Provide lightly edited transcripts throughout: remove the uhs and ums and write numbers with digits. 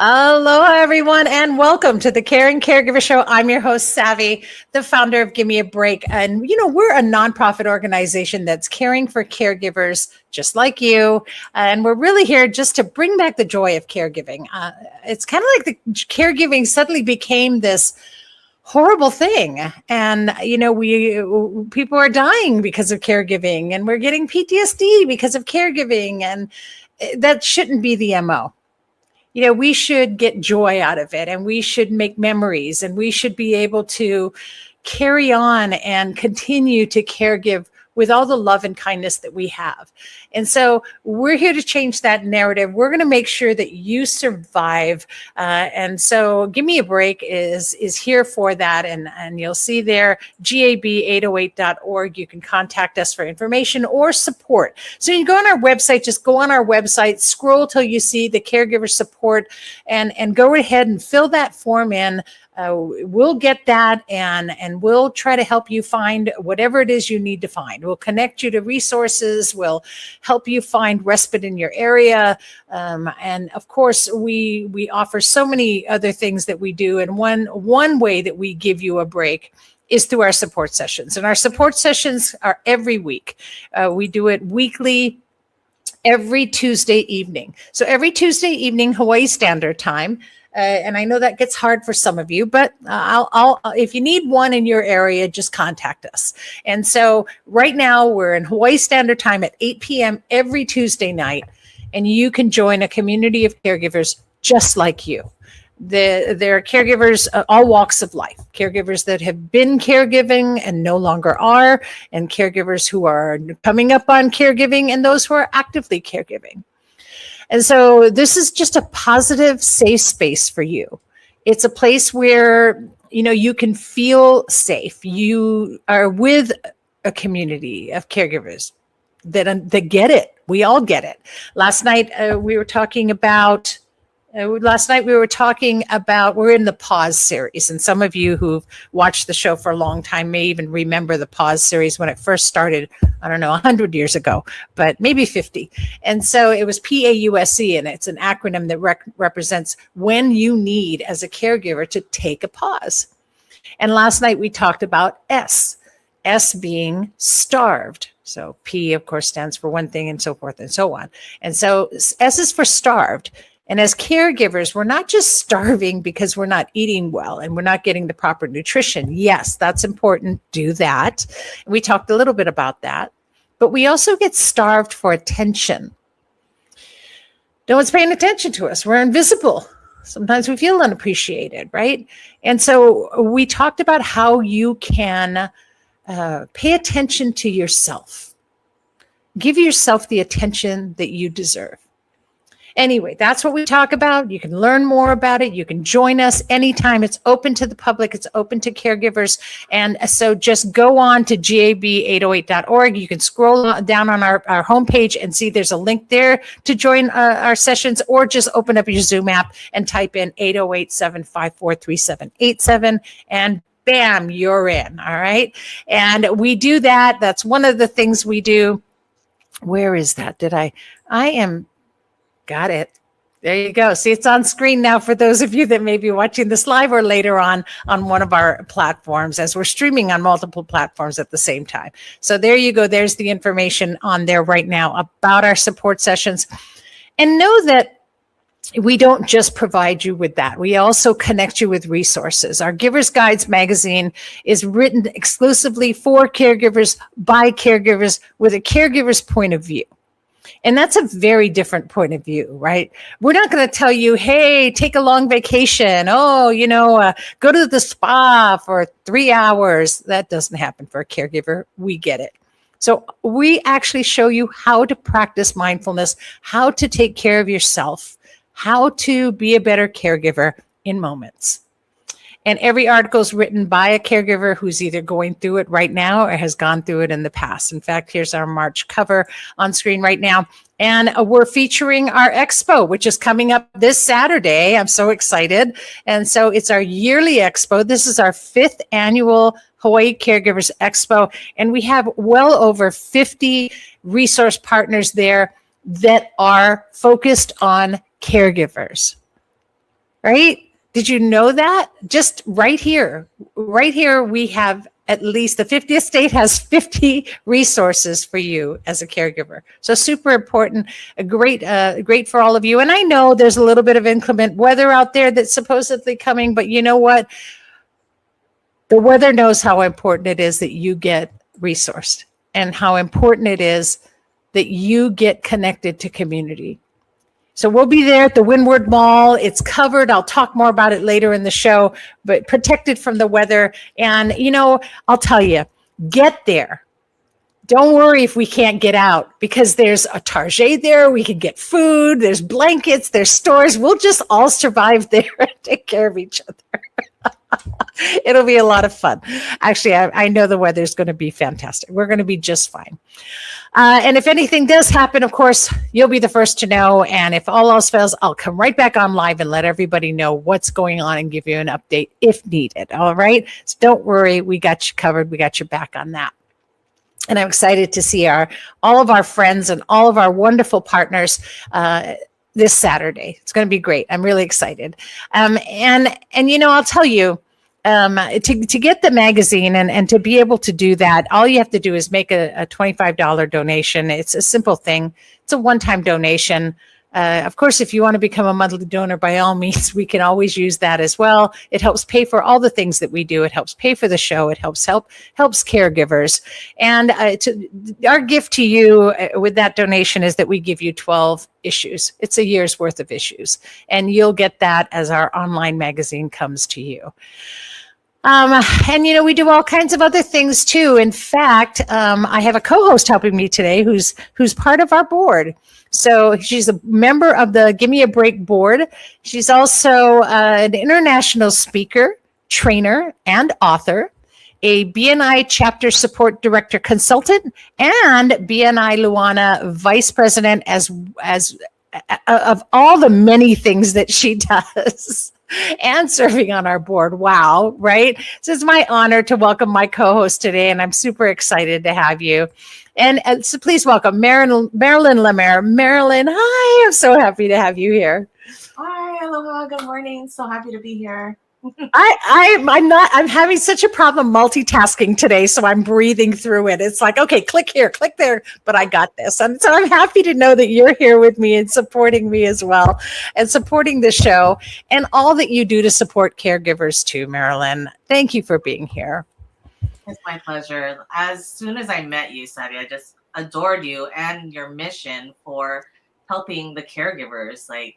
Hello, everyone, and welcome to the Caring Caregiver Show. I'm your host, Savy, the founder of Give Me a Break. And, we're a nonprofit organization that's caring for caregivers just like you. And we're really here just to bring back the joy of caregiving. It's kind of like the caregiving suddenly became this horrible thing. And, we people are dying because of caregiving, and we're getting PTSD because of caregiving. And that shouldn't be the MO. We should get joy out of it, and we should make memories, and we should be able to carry on and continue to caregive with all the love and kindness that we have. And so we're here to change that narrative. We're going to make sure that you survive. And so Give Me a Break is here for that. And you'll see there, gab808.org. You can contact us for information or support. So you go on our website, just go on our website, scroll till you see the caregiver support, and go ahead and fill that form in. We'll get that, and we'll try to help you find whatever it is you need to find. We'll connect you to resources. We'll help you find respite in your area. And of course, we offer so many other things that we do. And one way that we give you a break is through our support sessions. And our support sessions are every week. We do it weekly, every Tuesday evening. So every Tuesday evening, Hawaii Standard Time. And I know that gets hard for some of you, but I'll if you need one in your area, just contact us. And so right now we're in Hawaii Standard Time at 8 p.m. every Tuesday night, and you can join a community of caregivers just like you. There are caregivers, all walks of life, caregivers that have been caregiving and no longer are, and caregivers who are coming up on caregiving, and those who are actively caregiving. And so this is just a positive, safe space for you. It's a place where, you can feel safe. You are with a community of caregivers that get it. We all get it. Last night we were talking about, we're in the Pause series. And some of you who've watched the show for a long time may even remember the Pause series when it first started, 100 years ago, but maybe 50. And so it was PAUSE, and it's an acronym that represents when you need, as a caregiver, to take a pause. And last night we talked about S being starved. So P, of course, stands for one thing, and so forth and so on. And so S is for starved. And as caregivers, we're not just starving because we're not eating well and we're not getting the proper nutrition. Yes, that's important. Do that. We talked a little bit about that. But we also get starved for attention. No one's paying attention to us. We're invisible. Sometimes we feel unappreciated, right? And so we talked about how you can pay attention to yourself. Give yourself the attention that you deserve. Anyway, that's what we talk about. You can learn more about it. You can join us anytime. It's open to the public. It's open to caregivers. And so just go on to gab808.org. You can scroll down on our homepage and see there's a link there to join our sessions, or just open up your Zoom app and type in 808-754-3787, and bam, you're in. All right. And we do that. That's one of the things we do. Where is that? Got it. There you go. See, it's on screen now for those of you that may be watching this live or later on one of our platforms, as we're streaming on multiple platforms at the same time. So there you go. There's the information on there right now about our support sessions. And know that we don't just provide you with that. We also connect you with resources. Our Giver's Guides magazine is written exclusively for caregivers, by caregivers, with a caregiver's point of view. And that's a very different point of view, right? We're not going to tell you, hey, take a long vacation. Oh, go to the spa for 3 hours. That doesn't happen for a caregiver. We get it. So we actually show you how to practice mindfulness, how to take care of yourself, how to be a better caregiver in moments. And every article is written by a caregiver who's either going through it right now or has gone through it in the past. In fact, here's our March cover on screen right now. And we're featuring our expo, which is coming up this Saturday. I'm so excited. And so it's our yearly expo. This is our 5th annual Hawaii Caregivers Expo. And we have well over 50 resource partners there that are focused on caregivers. right? Did you know that? Just right here, we have at least the 50th state has 50 resources for you as a caregiver. So super important, great for all of you. And I know there's a little bit of inclement weather out there that's supposedly coming, but you know what? The weather knows how important it is that you get resourced and how important it is that you get connected to community. So we'll be there at the Windward Mall. It's covered. I'll talk more about it later in the show, but protected from the weather. And, I'll tell you, get there. Don't worry if we can't get out, because there's a Target there. We can get food. There's blankets. There's stores. We'll just all survive there and take care of each other. It'll be a lot of fun. Actually, I know the weather's going to be fantastic. We're going to be just fine. And if anything does happen, of course, you'll be the first to know. And if all else fails, I'll come right back on live and let everybody know what's going on and give you an update if needed. All right. So don't worry. We got you covered. We got your back on that. And I'm excited to see all of our friends and all of our wonderful partners this Saturday. It's going to be great. I'm really excited. And I'll tell you, to get the magazine and to be able to do that, all you have to do is make a $25 donation. It's a simple thing. It's a one-time donation. Of course, if you want to become a monthly donor, by all means, we can always use that as well. It helps pay for all the things that we do. It helps pay for the show. It helps caregivers. And our gift to you with that donation is that we give you 12 issues. It's a year's worth of issues. And you'll get that as our online magazine comes to you. We do all kinds of other things too. In fact, I have a co-host helping me today who's part of our board. So she's a member of the Give Me a Break board. She's also an international speaker, trainer, and author, a BNI chapter support director consultant, and BNI Luana vice president as of all the many things that she does. And serving on our board. Wow, right? So it's my honor to welcome my co-host today, and I'm super excited to have you. And so please welcome Marilyn Lamer. Marilyn, hi, I'm so happy to have you here. Hi, aloha, good morning. So happy to be here. I'm having such a problem multitasking today, so I'm breathing through it. It's like, okay, click here, click there, but I got this. And so I'm happy to know that you're here with me and supporting me as well, and supporting the show and all that you do to support caregivers too, Marilyn. Thank you for being here. It's my pleasure. As soon as I met you, Savy, I just adored you and your mission for helping the caregivers. Like,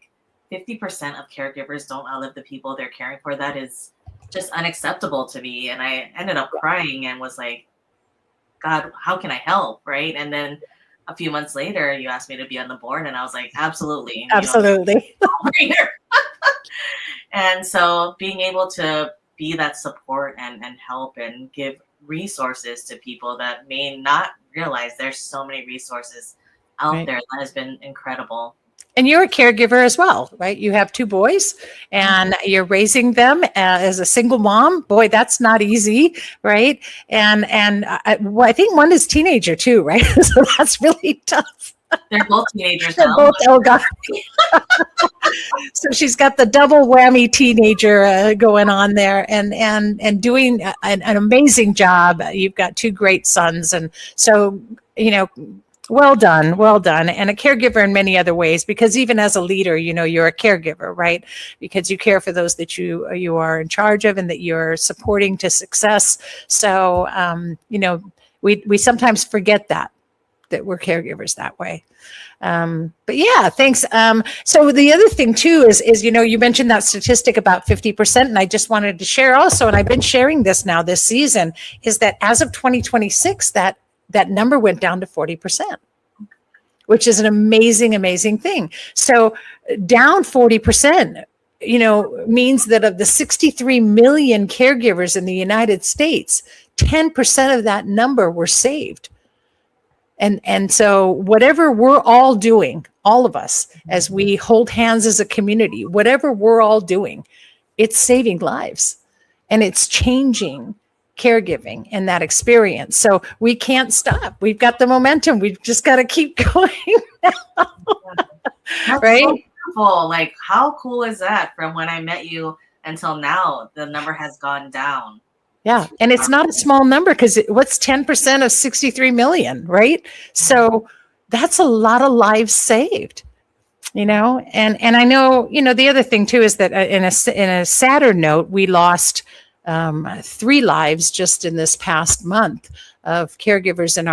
50% of caregivers don't outlive the people they're caring for. That is just unacceptable to me. And I ended up crying and was like, God, how can I help? Right. And then a few months later, you asked me to be on the board, and I was like, absolutely. Absolutely. And so being able to be that support and help and give resources to people that may not realize there's so many resources out there, that has been incredible. And you're a caregiver as well, right? You have 2 boys and you're raising them as a single mom. Boy, that's not easy, right? And I think one is teenager too, right? So that's really tough. They're both teenagers. They're both, oh God. So she's got the double whammy teenager going on there, and doing an amazing job. You've got 2 great sons, and so well done. And a caregiver in many other ways, because even as a leader, you're a caregiver, right? Because you care for those that you are in charge of and that you're supporting to success. So, we sometimes forget that we're caregivers that way. But yeah, thanks. So the other thing too is, you mentioned that statistic about 50%, and I just wanted to share also, and I've been sharing this now this season, is that as of 2026, that number went down to 40%, which is an amazing, amazing thing. So down 40%, means that of the 63 million caregivers in the United States, 10% of that number were saved. And so whatever we're all doing, all of us, as we hold hands as a community, whatever we're all doing, it's saving lives and it's changing caregiving and that experience. So we can't stop. We've got the momentum. We've just got to keep going now. That's right? So beautiful. Like, how cool is that? From when I met you until now, the number has gone down. Yeah. And it's not a small number, because what's 10% of 63 million, right? So that's a lot of lives saved, and I know, the other thing too is that in a sadder note, we lost 3 lives just in this past month of caregivers in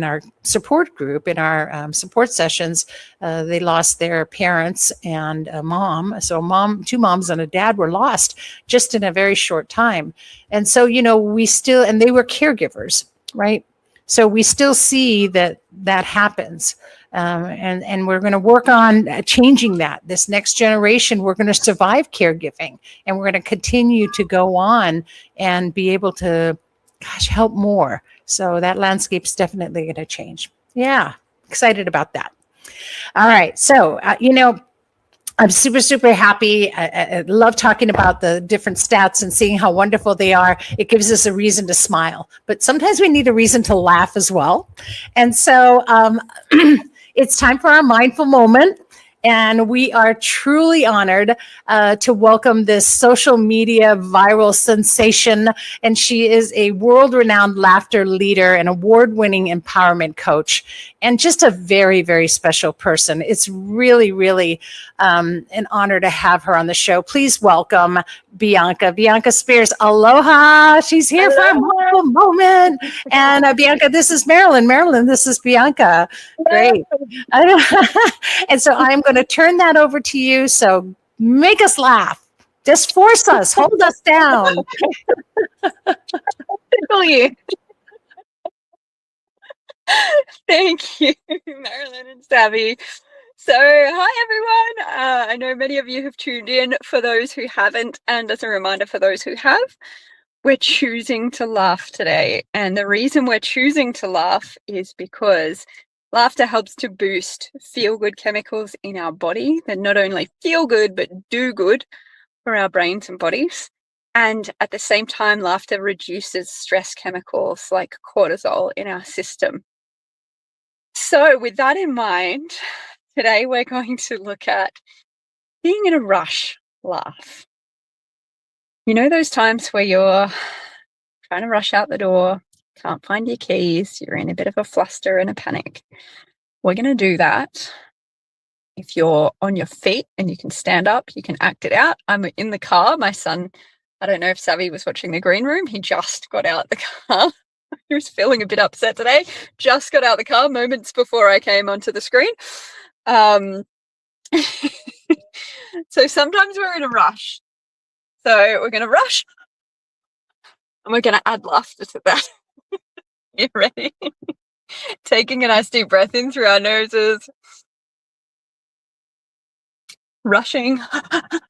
our support group, in our support sessions. They lost their parents and a mom. So 2 moms and a dad were lost just in a very short time. And so, we still, and they were caregivers, right? So we still see that happens. And we're going to work on changing that. This next generation, we're going to survive caregiving, and we're going to continue to go on and be able to, help more. So that landscape's definitely going to change. Yeah, excited about that. All right. So, I'm super, super happy. I love talking about the different stats and seeing how wonderful they are. It gives us a reason to smile, but sometimes we need a reason to laugh as well. And so it's time for our mindful moment. And we are truly honored to welcome this social media viral sensation. And she is a world-renowned laughter leader and award-winning empowerment coach, and just a very, very special person. It's really, really an honor to have her on the show. Please welcome Bianca Spears. Aloha. She's here for a mindful moment. And Bianca, this is Marilyn. Marilyn, this is Bianca. Great. And so I'm going to turn that over to you. So make us laugh. Just force us. Hold us down. Thank you, Marilyn and Savy. So, hi everyone. I know many of you have tuned in. For those who haven't, and as a reminder for those who have, we're choosing to laugh today. And the reason we're choosing to laugh is because laughter helps to boost feel-good chemicals in our body that not only feel good, but do good for our brains and bodies. And at the same time, laughter reduces stress chemicals like cortisol in our system. So with that in mind, today we're going to look at being in a rush laugh. You know those times where you're trying to rush out the door, can't find your keys, you're in a bit of a fluster and a panic. We're going to do that. If you're on your feet and you can stand up, you can act it out. I'm in the car. My son, I don't know if Savy was watching The Green Room. He just got out the car. He was feeling a bit upset today. Just got out the car moments before I came onto the screen. So sometimes we're in a rush. So we're going to rush and we're going to add laughter to that. You ready? Taking a nice deep breath in through our noses. Rushing,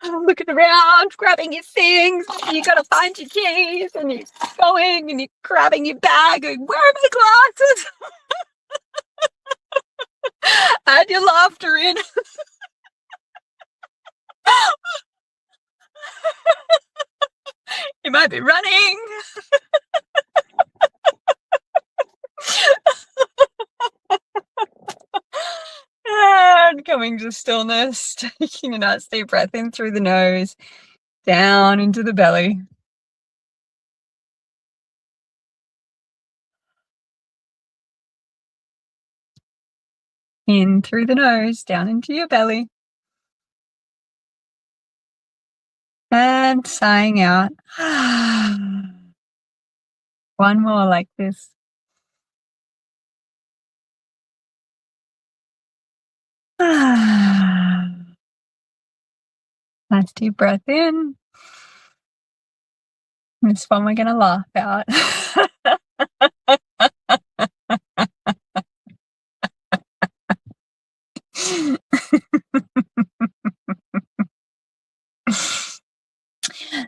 looking around, grabbing your things. You got to find your keys, and you're going and you're grabbing your bag. And where are my glasses? Add your laughter in. You might be running. And coming to stillness, taking a nice deep breath in through the nose, down into the belly. In through the nose, down into your belly. And sighing out. One more like this. Nice deep breath in. This one we're going to laugh out.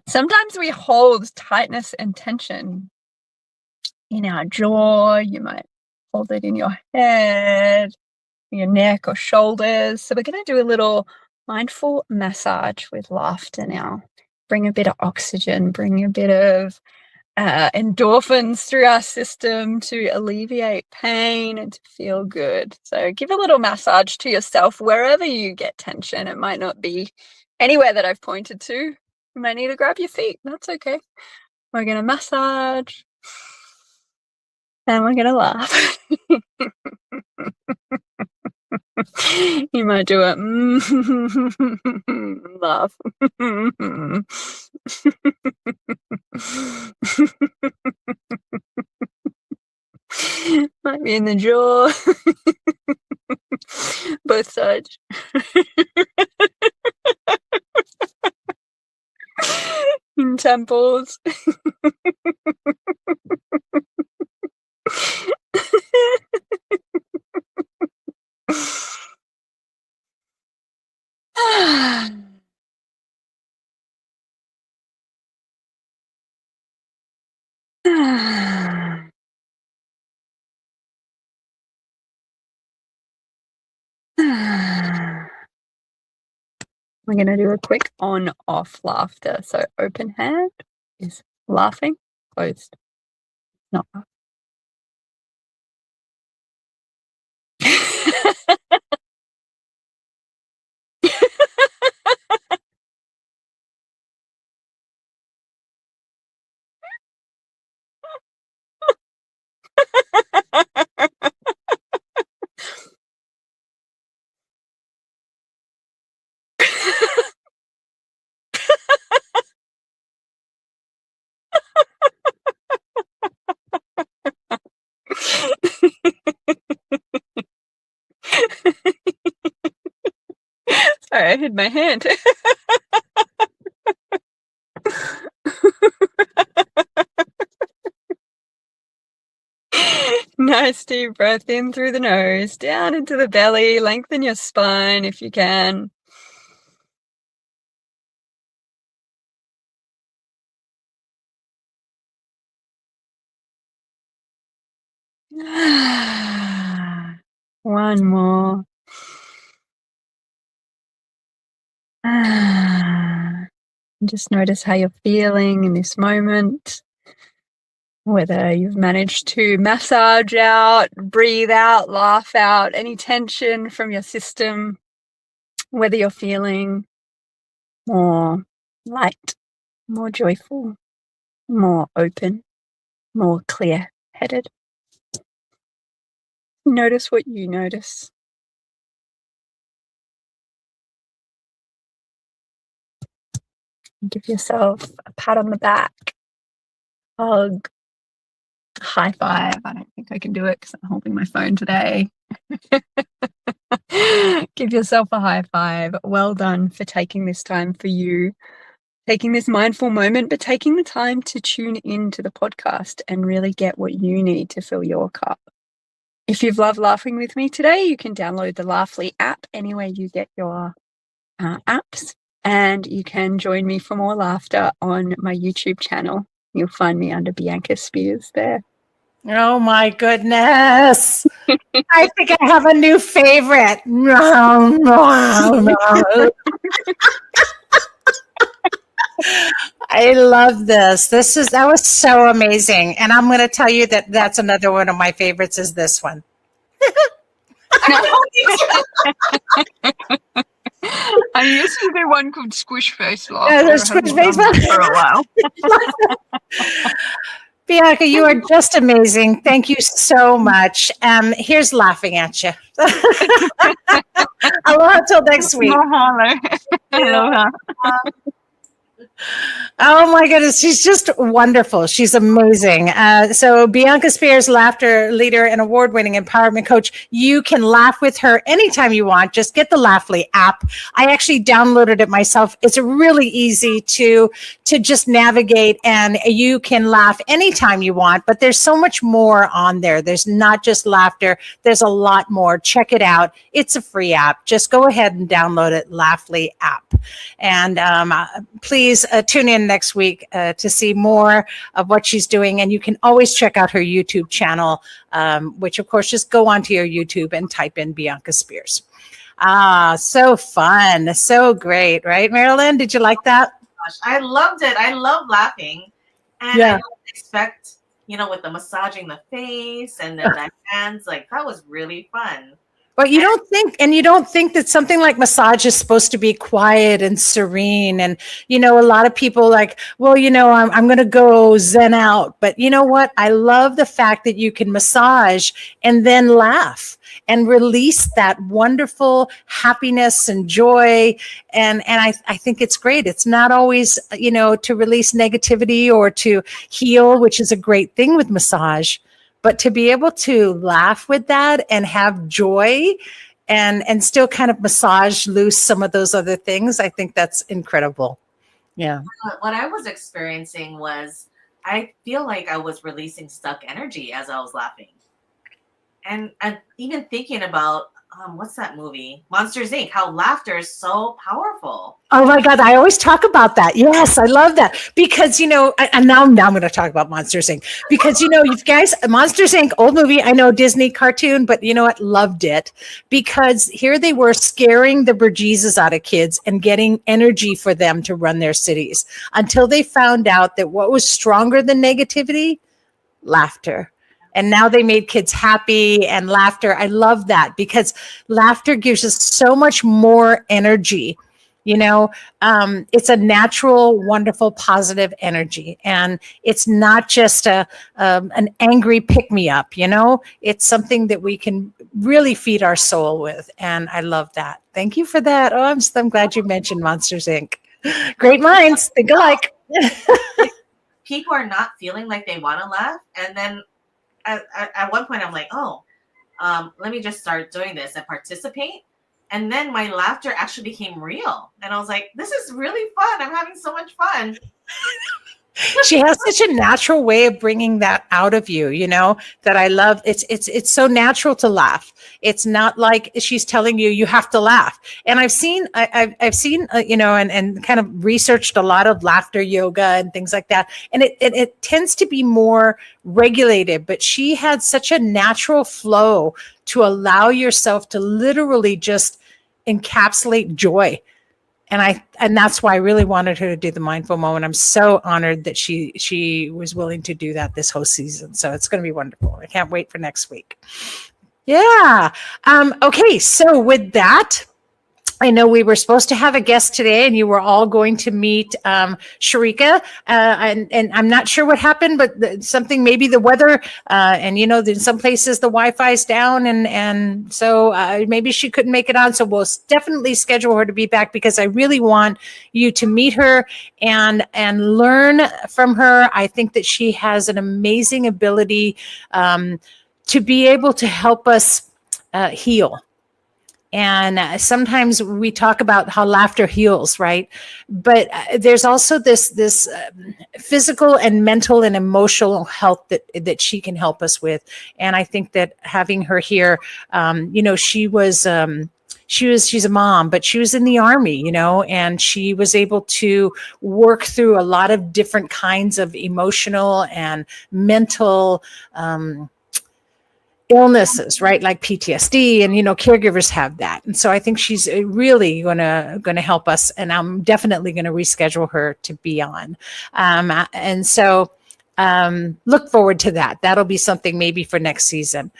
Sometimes we hold tightness and tension in our jaw. You might hold it in your head, your neck or shoulders. So we're going to do a little mindful massage with laughter now. Bring a bit of oxygen, bring a bit of endorphins through our system to alleviate pain and to feel good. So give a little massage to yourself wherever you get tension. It might not be anywhere that I've pointed to. You might need to grab your feet. That's okay. We're going to massage and we're going to laugh. You might do it. Laugh. Might be in the jaw. Both sides. In temples. We're going to do a quick on-off laughter. So open hand is laughing, closed, not laughing. Sorry, I hid my hand. Nice deep breath in through the nose, down into the belly, lengthen your spine if you can. One more. Just notice how you're feeling in this moment. Whether you've managed to massage out, breathe out, laugh out any tension from your system. Whether you're feeling more light, more joyful, more open, more clear-headed. Notice what you notice. Give yourself a pat on the back, hug, high five. I don't think I can do it because I'm holding my phone today. Give yourself a high five. Well done for taking this time for you, taking this mindful moment, but taking the time to tune into the podcast and really get what you need to fill your cup. If you've loved laughing with me today, you can download the Laughly app anywhere you get your apps. And you can join me for more laughter on my YouTube channel. You'll find me under Bianca Spears there. Oh my goodness. I think I have a new favorite. I love this. That was so amazing. And I'm going to tell you that that's another one of my favorites is this one. I used to do one called Squish Face Laugh. Yeah, there's Squish Face Laugh for a while. Bianca, you are just amazing. Thank you so much. Here's laughing at you. Aloha till next week. Aloha. Oh my goodness, she's just wonderful. She's amazing. So Bianca Spears, laughter leader and award-winning empowerment coach. You can laugh with her anytime you want. Just get the Laughly app. I actually downloaded it myself. It's really easy to just navigate, and you can laugh anytime you want. But there's so much more on there. There's not just laughter. There's a lot more. Check it out. It's a free app. Just go ahead and download it, Laughly app. And please tune in next week to see more of what she's doing. And you can always check out her YouTube channel, which of course, just go onto your YouTube and type in Bianca Spears. So fun. So great. Right, Marilyn? Did you like that? Gosh, I loved it. I love laughing. And I don't expect, with the massaging the face and then the hands, like that was really fun. But you don't think that something like massage is supposed to be quiet and serene. And, a lot of people like, well, I'm going to go zen out. But you know what? I love the fact that you can massage and then laugh and release that wonderful happiness and joy. And I think it's great. It's not always, to release negativity or to heal, which is a great thing with massage. But to be able to laugh with that and have joy and still kind of massage loose some of those other things, I think that's incredible. Yeah. What I was experiencing was, I feel like I was releasing stuck energy as I was laughing. And even thinking about, what's that movie? Monsters, Inc., how laughter is so powerful. Oh my God, I always talk about that. Yes, I love that. Because, and now I'm going to talk about Monsters, Inc. Because, you guys, Monsters, Inc., old movie, I know, Disney cartoon, but you know what? Loved it. Because here they were scaring the bejesus out of kids and getting energy for them to run their cities until they found out that what was stronger than negativity? Laughter. And now they made kids happy and laughter. I love that because laughter gives us so much more energy. It's a natural, wonderful, positive energy. And it's not just an angry pick-me-up, It's something that we can really feed our soul with. And I love that. Thank you for that. Oh, I'm glad you mentioned Monsters, Inc. Great minds think alike. People are not feeling like they want to laugh. And then at one point I'm like, let me just start doing this and participate. And then my laughter actually became real. And I was like, this is really fun. I'm having so much fun. She has such a natural way of bringing that out of you, that I love. It's so natural to laugh. It's not like she's telling you have to laugh. And I've seen, and kind of researched a lot of laughter yoga and things like that. And it tends to be more regulated, but she had such a natural flow to allow yourself to literally just encapsulate joy. And that's why I really wanted her to do the mindful moment. I'm so honored that she was willing to do that this whole season. So it's going to be wonderful. I can't wait for next week. Yeah. Okay. So with that, I know we were supposed to have a guest today and you were all going to meet Sharika. And I'm not sure what happened, but something, maybe the weather, and in some places the Wi-Fi is down. And so maybe she couldn't make it on. So we'll definitely schedule her to be back because I really want you to meet her and learn from her. I think that she has an amazing ability to be able to help us heal. And sometimes we talk about how laughter heals, right? But there's also this physical and mental and emotional health that she can help us with. And I think that having her here, she's a mom, but she was in the Army, and she was able to work through a lot of different kinds of emotional and mental illnesses, right? Like PTSD, and caregivers have that. And so I think she's really gonna help us, and I'm definitely going to reschedule her to be on. And so look forward to that. That'll be something maybe for next season.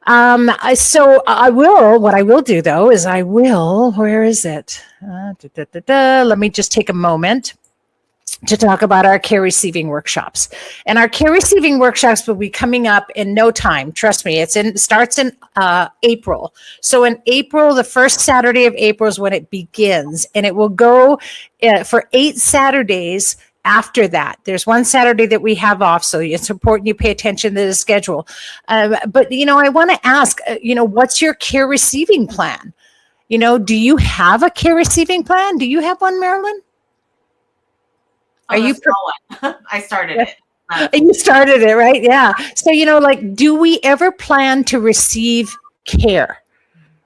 So what I will do though is where is it? Let me just take a moment to talk about our care receiving workshops. And our care receiving workshops will be coming up in no time. Trust me, it starts in April. So in April, the first Saturday of April is when it begins, and it will go for 8 Saturdays after that. There's one Saturday that we have off, so it's important you pay attention to the schedule. But I want to ask, what's your care receiving plan? Do you have a care receiving plan? Do you have one, Marilyn? Are you? I started it. You started it, right? Yeah. So, do we ever plan to receive care?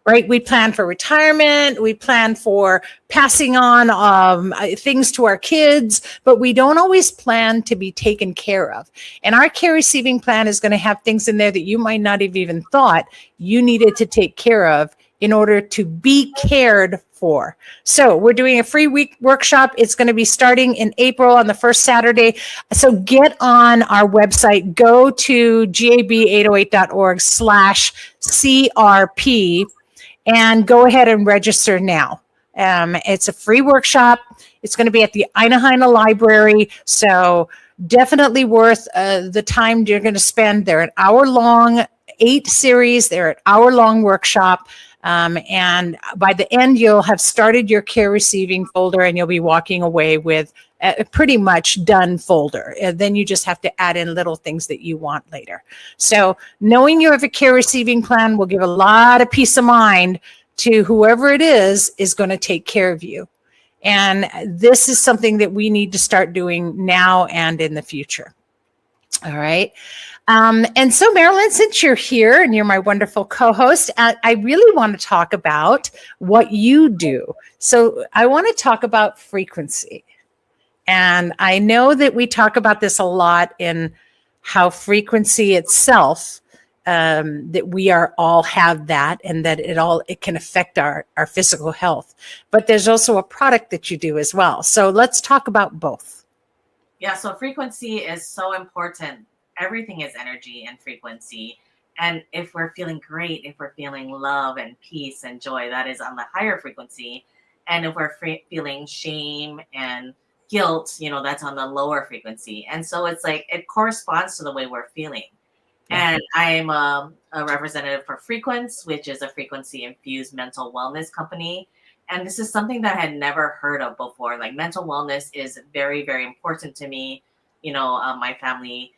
Right? We plan for retirement. We plan for passing on things to our kids, but we don't always plan to be taken care of. And our care receiving plan is going to have things in there that you might not have even thought you needed to take care of in order to be cared for. So we're doing a free week workshop. It's going to be starting in April on the first Saturday. So get on our website, go to gab808.org/CRP and go ahead and register now. It's a free workshop. It's going to be at the Einaheina Library. So definitely worth the time you're going to spend. They're an hour-long, 8 series. They're an hour-long workshop. And by the end, you'll have started your care receiving folder and you'll be walking away with a pretty much done folder. And then you just have to add in little things that you want later. So knowing you have a care receiving plan will give a lot of peace of mind to whoever it is going to take care of you. And this is something that we need to start doing now and in the future. All right. And so, Marilyn, since you're here and you're my wonderful co-host, I really want to talk about what you do. So I want to talk about frequency. And I know that we talk about this a lot in how frequency itself, that we are all have that, and that it can affect our physical health. But there's also a product that you do as well. So let's talk about both. Yeah, so frequency is so important. Everything is energy and frequency. And if we're feeling great, if we're feeling love and peace and joy, that is on the higher frequency. And if we're feeling shame and guilt, that's on the lower frequency. And so it's like it corresponds to the way we're feeling. And I'm a representative for Frequence, which is a frequency-infused mental wellness company. And this is something that I had never heard of before. Like, mental wellness is very, very important to me. My family,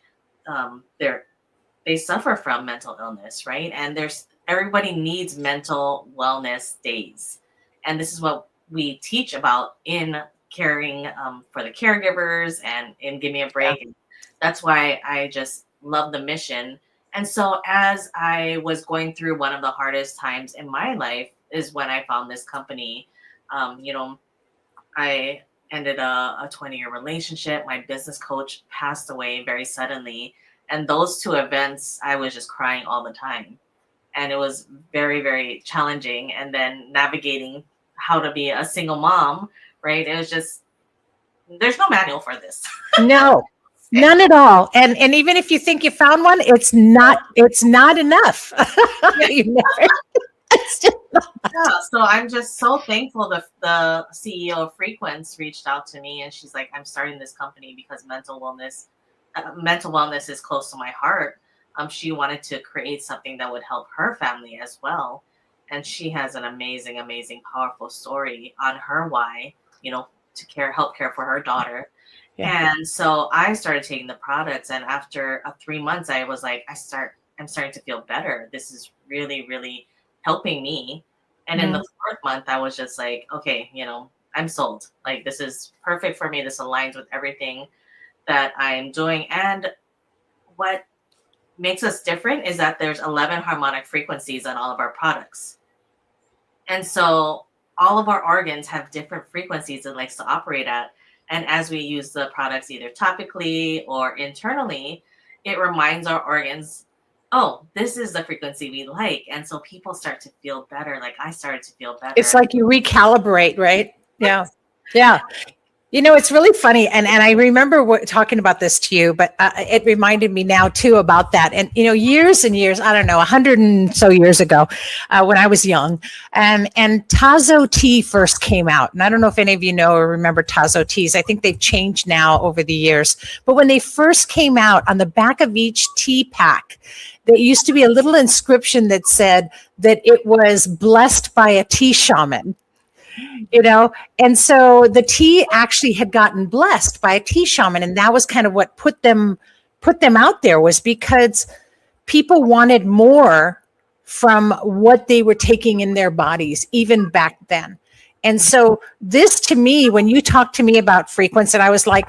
they suffer from mental illness, right? And everybody needs mental wellness days. And this is what we teach about in caring for the caregivers and in Give Me a Break. And that's why I just love the mission. And so as I was going through one of the hardest times in my life is when I found this company. I ended a 20-year relationship. My business coach passed away very suddenly. And those 2 events, I was just crying all the time. And it was very, very challenging. And then navigating how to be a single mom, right? It was just, there's no manual for this. No. None at all. And even if you think you found one, it's not enough. It's just not. Yeah, so I'm just so thankful that the CEO of Frequence reached out to me, and she's like, I'm starting this company because mental wellness is close to my heart. She wanted to create something that would help her family as well. And she has an amazing, amazing, powerful story on her why, to help care for her daughter. Yeah. And so I started taking the products, and after 3 months, I was like, I'm starting to feel better. This is really, really helping me. And in the 4th month, I was just like, okay, I'm sold. Like, this is perfect for me. This aligns with everything that I'm doing. And what makes us different is that there's 11 harmonic frequencies on all of our products. And so all of our organs have different frequencies it likes to operate at. And as we use the products either topically or internally, it reminds our organs, oh, this is the frequency we like. And so people start to feel better. Like, I started to feel better. It's like you recalibrate, right? Yeah. Yeah. It's really funny. And I remember talking about this to you, but it reminded me now too about that. And, years and years, I don't know, 100 and so years ago, when I was young, and Tazo tea first came out. And I don't know if any of you know or remember Tazo teas. I think they've changed now over the years. But when they first came out, on the back of each tea pack, there used to be a little inscription that said that it was blessed by a tea shaman. And so the tea actually had gotten blessed by a tea shaman. And that was kind of what put them out there, was because people wanted more from what they were taking in their bodies, even back then. And so this, to me, when you talked to me about frequency, and I was like,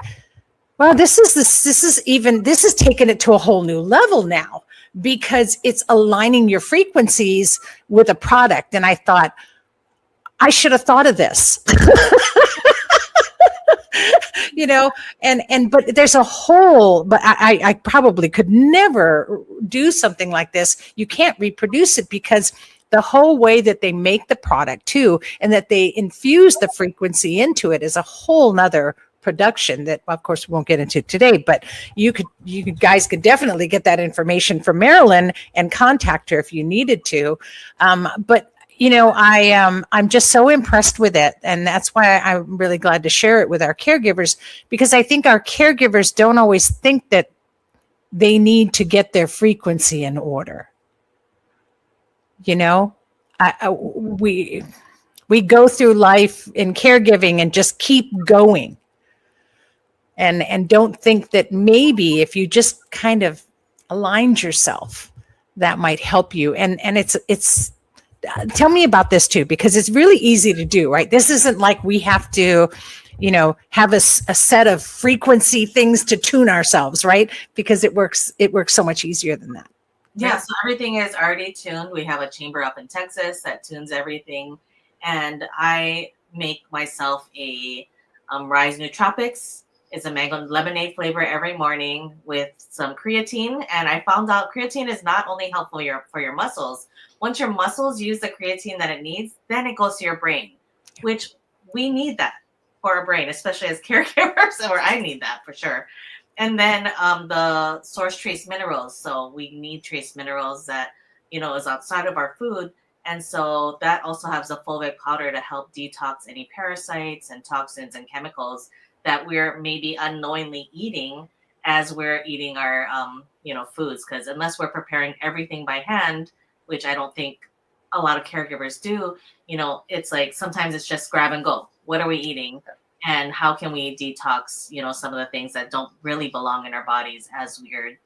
well, this is taking it to a whole new level now, because it's aligning your frequencies with a product. And I thought, I should have thought of this, but there's but I probably could never do something like this. You can't reproduce it because the whole way that they make the product too, and that they infuse the frequency into it is a whole nother production that, of course, we won't get into today. But you guys could definitely get that information from Marilyn and contact her if you needed to. But I'm just so impressed with it. And that's why I'm really glad to share it with our caregivers, because I think our caregivers don't always think that they need to get their frequency in order. We go through life in caregiving and just keep going. And don't think that maybe if you just kind of aligned yourself, that might help you. And it's tell me about this too, because it's really easy to do, right? This isn't like we have to, have a set of frequency things to tune ourselves, right? Because it works so much easier than that. Yeah, so everything is already tuned. We have a chamber up in Texas that tunes everything. And I make myself a Rise Nootropics. It's a mango lemonade flavor every morning with some creatine. And I found out creatine is not only helpful for your muscles. Once your muscles use the creatine that it needs, then it goes to your brain, which we need that for our brain, especially as caregivers, or I need that for sure. And then the source trace minerals. So we need trace minerals that, is outside of our food. And so that also has a fulvic powder to help detox any parasites and toxins and chemicals that we're maybe unknowingly eating as we're eating our, foods. Because unless we're preparing everything by hand, which I don't think a lot of caregivers do, it's like sometimes it's just grab and go. What are we eating? And how can we detox, some of the things that don't really belong in our bodies as we're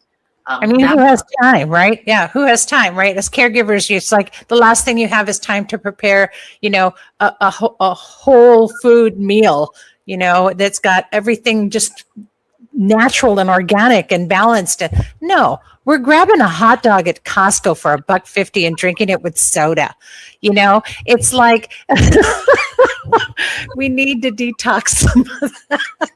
who has time, right? Yeah, who has time, right? As caregivers, it's like the last thing you have is time to prepare, a whole food meal, that's got everything just natural and organic and balanced. No, we're grabbing a hot dog at Costco for $1.50 and drinking it with soda. It's like we need to detox some of that.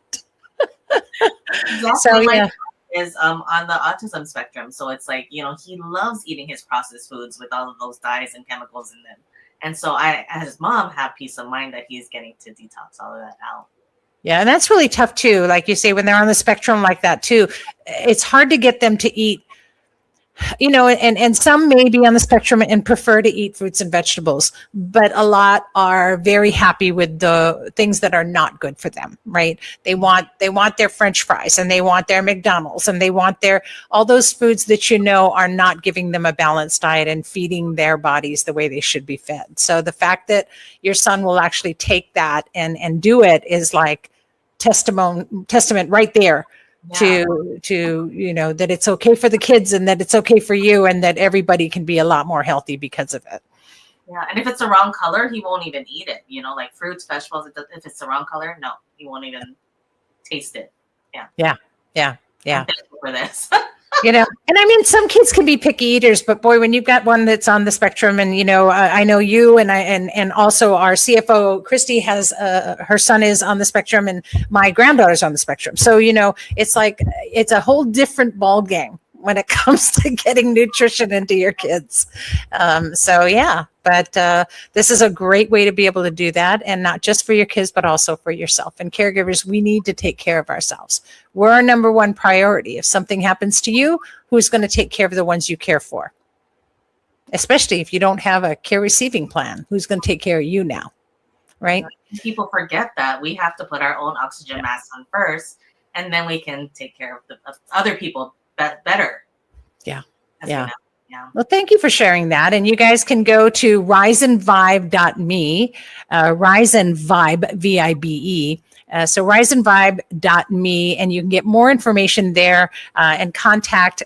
Exactly. So yeah. Is on the autism spectrum. So it's like, he loves eating his processed foods with all of those dyes and chemicals in them. And so I, as his mom, have peace of mind that he's getting to detox all of that out. Yeah, and that's really tough too. Like you say, when they're on the spectrum like that too, it's hard to get them to eat, and some may be on the spectrum and prefer to eat fruits and vegetables, but a lot are very happy with the things that are not good for them, right? They want their French fries, and they want their McDonald's, and they want all those foods that are not giving them a balanced diet and feeding their bodies the way they should be fed. So the fact that your son will actually take that and do it is like testament right there. Yeah. to that it's okay for the kids, and that it's okay for you, and that everybody can be a lot more healthy because of it. Yeah, and if it's the wrong color, he won't even eat it. Like fruits, vegetables. If it's the wrong color, no, he won't even taste it. Yeah. I'm thankful for this. And some kids can be picky eaters, but boy, when you've got one that's on the spectrum, and I know you and also our CFO Christy has her son is on the spectrum, and my granddaughter's on the spectrum. So it's like it's a whole different ball game when it comes to getting nutrition into your kids. But this is a great way to be able to do that, and not just for your kids, but also for yourself. And caregivers, we need to take care of ourselves. We're our number one priority. If something happens to you, who's going to take care of the ones you care for? Especially if you don't have a care receiving plan, who's going to take care of you now, right? People forget that we have to put our own oxygen mask on first, and then we can take care of other people better. Yeah. Well, thank you for sharing that. And you guys can go to riseandvibe.me, riseandvibe, V-I-B-E. So riseandvibe.me, and you can get more information there and contact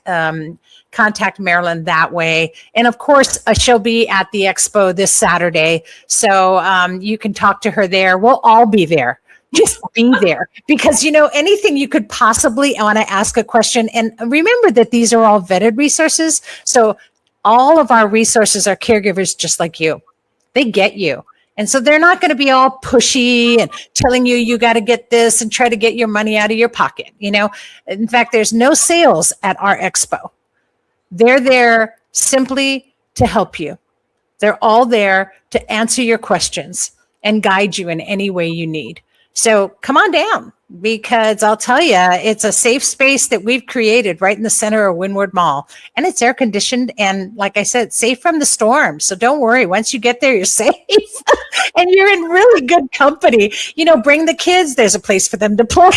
Marilyn that way. And of course, she'll be at the expo this Saturday. So you can talk to her there. We'll all be there. Just be there, because anything you could possibly want to ask a question. And remember that these are all vetted resources. So all of our resources are caregivers just like you. They get you. And so they're not going to be all pushy and telling you got to get this and try to get your money out of your pocket. In fact, there's no sales at our expo. They're there simply to help you. They're all there to answer your questions and guide you in any way you need. So come on down, because I'll tell you, it's a safe space that we've created right in the center of Windward Mall. And it's air conditioned. And like I said, safe from the storm. So don't worry. Once you get there, you're safe and you're in really good company. Bring the kids. There's a place for them to play.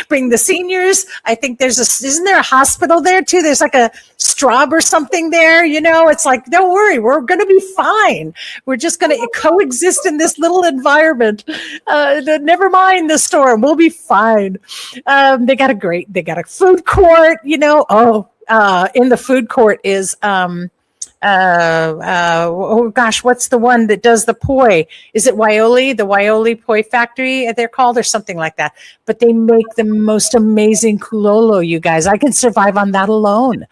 Bring the seniors. I think isn't there a hospital there too? There's like a Straub or something there. It's like, don't worry. We're going to be fine. We're just going to coexist in this little environment. Never mind the storm. We'll be fine. They got a food court, in the food court is, what's the one that does the poi? Is it Waioli? The Waioli Poi Factory, they're called, or something like that. But they make the most amazing kulolo, you guys. I can survive on that alone.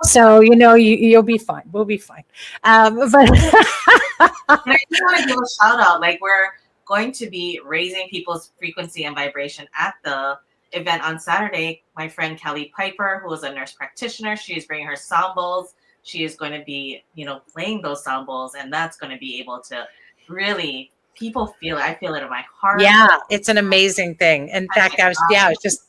So, you'll be fine. We'll be fine. But I just want to give a shout out. Like, we're going to be raising people's frequency and vibration at the event on Saturday. My friend Kelly Piper, who is a nurse practitioner, she is bringing her sound bowls. She is going to be, playing those sound bowls, and that's going to be able to really, people feel it. I feel it in my heart. Yeah, it's an amazing thing. In fact, I was just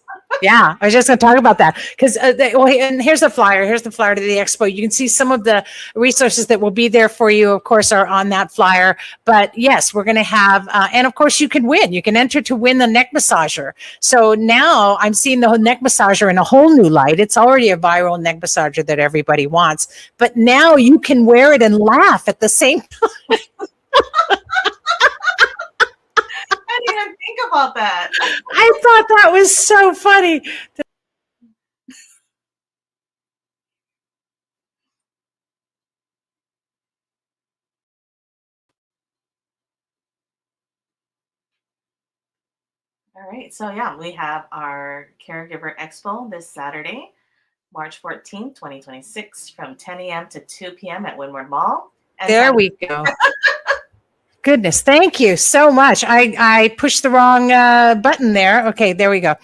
going to talk about that because, and here's the flyer. Here's the flyer to the expo. You can see some of the resources that will be there for you, of course, are on that flyer. But yes, we're going to have, and of course, you can win. You can enter to win the neck massager. So now I'm seeing the neck massager in a whole new light. It's already a viral neck massager that everybody wants. But now you can wear it and laugh at the same time. I didn't even think about that. I thought that was so funny. All right. So, yeah, we have our Caregiver Expo this Saturday, March 14th, 2026, from 10 a.m. to 2 p.m. at Windward Mall. And there we go. Goodness, thank you so much. I pushed the wrong button there. Okay, there we go.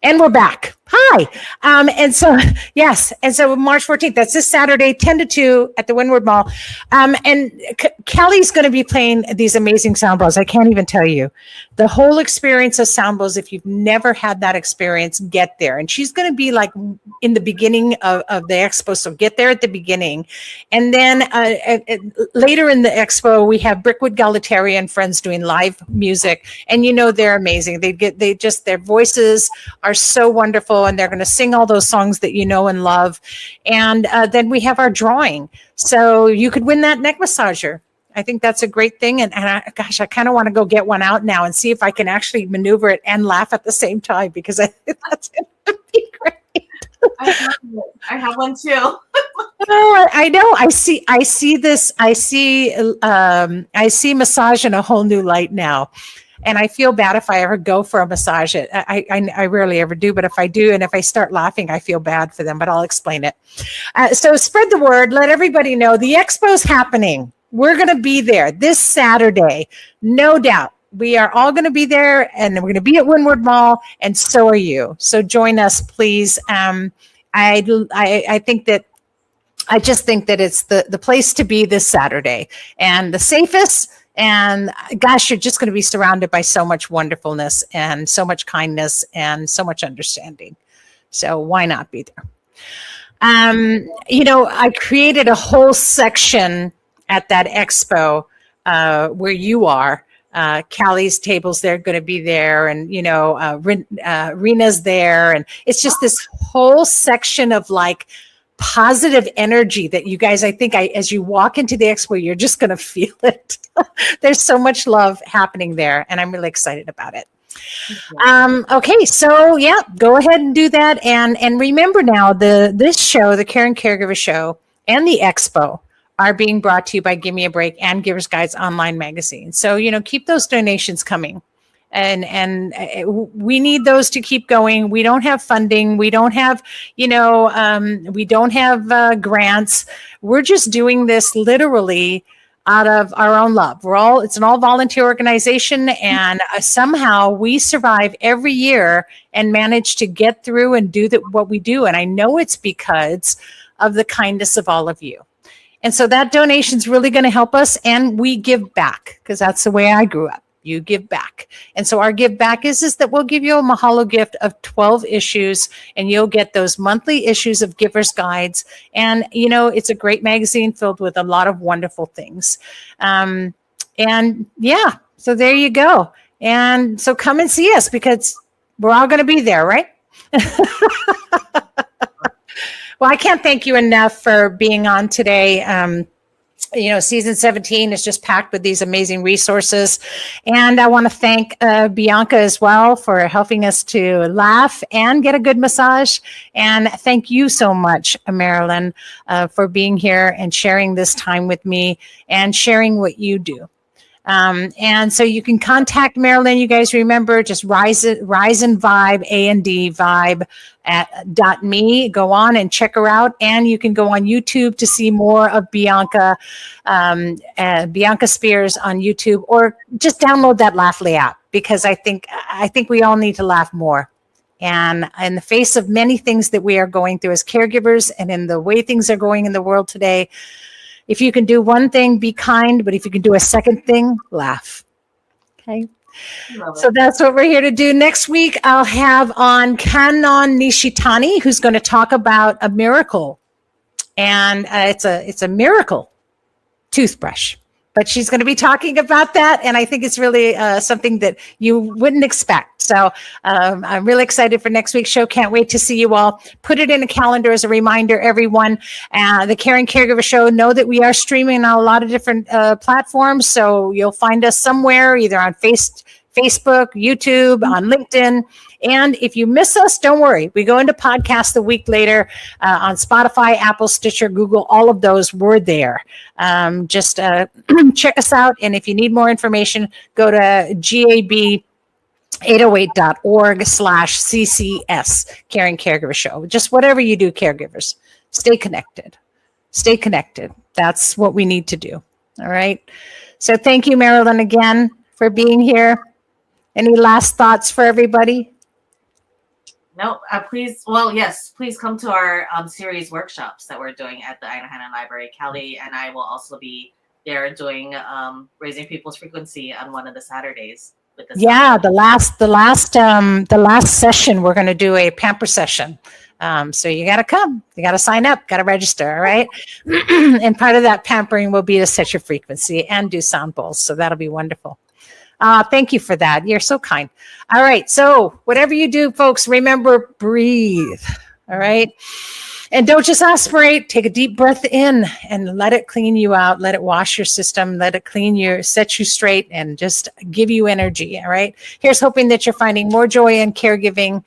And we're back. Hi. And so, yes. And so March 14th, that's this Saturday, 10 to 2 at the Windward Mall. And Kelly's going to be playing these amazing sound bowls. I can't even tell you. The whole experience of sound bowls, if you've never had that experience, get there. And she's going to be like in the beginning of the expo. So get there at the beginning. And then later in the expo, we have Brickwood Galataria and friends doing live music. And they're amazing. Their voices are so wonderful, and they're going to sing all those songs that you know and love. And then we have our drawing. So you could win that neck massager. I think that's a great thing. And I kind of want to go get one out now and see if I can actually maneuver it and laugh at the same time, because I think that's going to be great. I have one too. Oh, I know. I see this. I see massage in a whole new light now. And I feel bad if I ever go for a massage. I rarely ever do, but if I do, and if I start laughing, I feel bad for them, but I'll explain it. So spread the word. Let everybody know the expo's happening. We're going to be there this Saturday. No doubt. We are all going to be there, and we're going to be at Windward Mall, and so are you. So join us, please. I just think that it's the place to be this Saturday, and the safest. And gosh, you're just going to be surrounded by so much wonderfulness and so much kindness and so much understanding. So why not be there? I created a whole section at that expo where you are. Callie's tables, they're going to be there, and Rena's there, and it's just this whole section of like positive energy that you guys, I think as you walk into the expo, you're just going to feel it. There's so much love happening there, and I'm really excited about it. Okay, so yeah, go ahead and do that. And remember now, this show, the Care and Caregiver Show, and the expo are being brought to you by Give Me a Break and Givers Guides Online Magazine. So, keep those donations coming. And we need those to keep going. We don't have funding. We don't have, we don't have grants. We're just doing this literally out of our own love. It's an all volunteer organization, and somehow we survive every year and manage to get through and do what we do. And I know it's because of the kindness of all of you. And so that donation is really going to help us, and we give back because that's the way I grew up. You give back. And so our give back is that we'll give you a Mahalo gift of 12 issues, and you'll get those monthly issues of Giver's Guides. And, you know, it's a great magazine filled with a lot of wonderful things. And yeah, so there you go. And so come and see us because we're all going to be there, right? Well, I can't thank you enough for being on today. You know, season 17 is just packed with these amazing resources. And I want to thank Bianca as well for helping us to laugh and get a good massage. And thank you so much, Marilyn, for being here and sharing this time with me and sharing what you do. And so you can contact Marilyn. You guys remember, just Rise and Vibe, A&D Vibe at .me. Go on and check her out. And you can go on YouTube to see more of Bianca, Bianca Spears on YouTube, or just download that Laughly app, because I think we all need to laugh more. And in the face of many things that we are going through as caregivers, and in the way things are going in the world today, if you can do one thing, be kind. But if you can do a second thing, laugh. Okay. So that's what we're here to do. Next week, I'll have on Kanon Nishitani, who's going to talk about a miracle. And it's a miracle toothbrush. But she's going to be talking about that. And I think it's really something that you wouldn't expect. So I'm really excited for next week's show. Can't wait to see you all. Put it in a calendar as a reminder, everyone. The Caring Caregiver Show, know that we are streaming on a lot of different platforms. So you'll find us somewhere, either on Facebook, YouTube, on LinkedIn. And if you miss us, don't worry. We go into podcast the week later on Spotify, Apple, Stitcher, Google, all of those. We're there. Just check us out. And if you need more information, go to gab808.org/CCS, Caring Caregiver Show. Just whatever you do, caregivers, stay connected. Stay connected. That's what we need to do. All right. So thank you, Marilyn, again for being here. Any last thoughts for everybody? No, please come to our series workshops that we're doing at the Ainahanan Library. Kelly and I will also be there doing raising people's frequency on one of the Saturdays. The last session we're going to do a pamper session. So you got to come, you got to sign up, got to register. All right. And part of that pampering will be to set your frequency and do sound bowls. So that'll be wonderful. Thank you for that. You're so kind. All right. So whatever you do, folks, remember, breathe. All right. And don't just aspirate. Take a deep breath in and let it clean you out. Let it wash your system. Let it set you straight and just give you energy. All right. Here's hoping that you're finding more joy in caregiving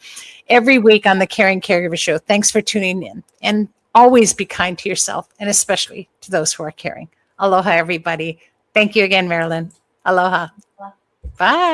every week on the Caring Caregiver Show. Thanks for tuning in. And always be kind to yourself, and especially to those who are caring. Aloha, everybody. Thank you again, Marilyn. Aloha. Bye.